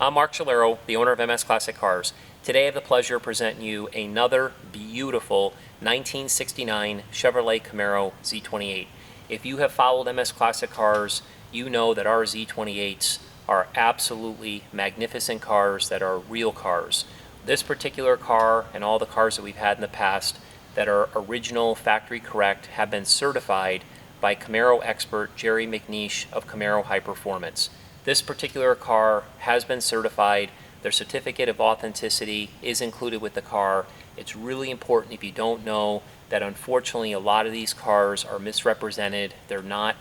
I'm Mark Chalero, the owner of MS Classic Cars. Today I have the pleasure of presenting you another beautiful 1969 Chevrolet Camaro Z28. If you have followed MS Classic Cars, you know that our Z28s are absolutely magnificent cars that are real cars. This particular car and all the cars that we've had in the past that are original, factory correct, have been certified by Camaro expert Jerry McNeish of Camaro High Performance. This particular car has been certified. Their certificate of authenticity is included with the car. It's really important, if you don't know, that unfortunately a lot of these cars are misrepresented. They're not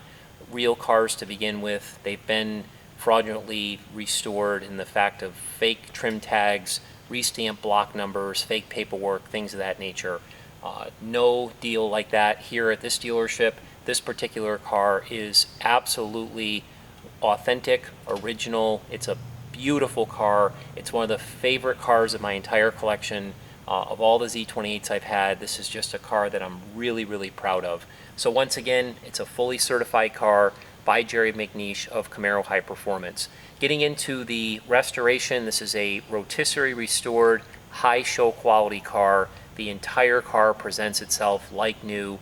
real cars to begin with. They've been fraudulently restored in the fact of fake trim tags, re-stamped block numbers, fake paperwork, things of that nature. No deal like that here at this dealership. This particular car is absolutely authentic, original. It's a beautiful car. It's one of the favorite cars of my entire collection. Of all the Z28s I've had, this is just a car that I'm really proud of. So once again, it's a fully certified car by Jerry McNeish of Camaro High Performance. Getting into the restoration, this is a rotisserie restored, high show quality car. The entire car presents itself like new.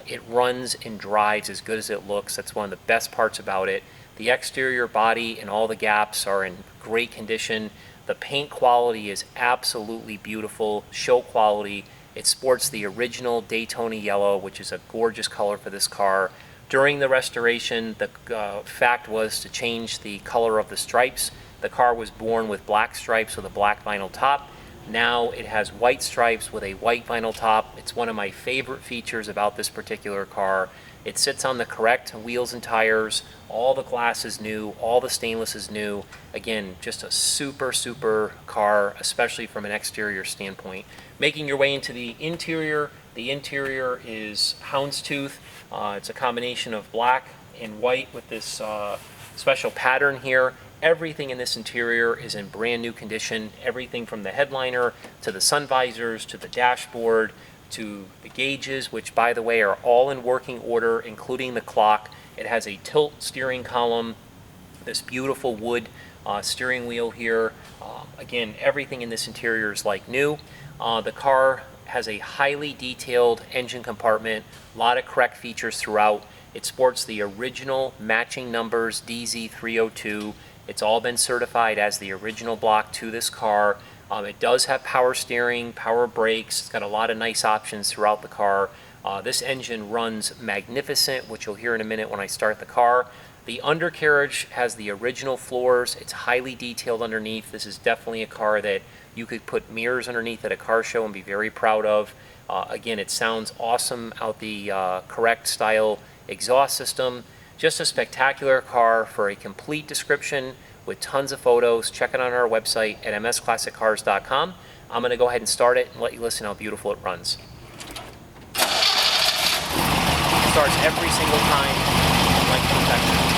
It runs and drives as good as it looks. That's one of the best parts about it. The exterior body and all the gaps are in great condition. The paint quality is absolutely beautiful, show quality. It sports the original Daytona yellow, which is a gorgeous color for this car. During the restoration, the fact was to change the color of the stripes. The car was born with black stripes with a black vinyl top. Now it has white stripes with a white vinyl top. It's one of my favorite features about this particular car. It sits on the correct wheels and tires. All the glass is new, all the stainless is new. Again, just a super car, especially from an exterior standpoint. Making your way into the interior is houndstooth. It's a combination of black and white with this special pattern here. Everything in this interior is in brand new condition. Everything from the headliner to the sun visors to the dashboard to the gauges, which by the way are all in working order, including the clock. It has a tilt steering column, this beautiful wood steering wheel here. Again, everything in this interior is like new. The car has a highly detailed engine compartment, a lot of correct features throughout. It sports the original matching numbers DZ302. It's all been certified as the original block to this car. It does have power steering, power brakes. It's got a lot of nice options throughout the car. This engine runs magnificent, which you'll hear in a minute when I start the car. The undercarriage has the original floors. It's highly detailed underneath. This is definitely a car that you could put mirrors underneath at a car show and be very proud of. Again, it sounds awesome out the correct style exhaust system. Just a spectacular car. For a complete description with tons of photos, check it on our website at msclassiccars.com. I'm going to go ahead and start it and let you listen how beautiful it runs. It starts every single time like perfection.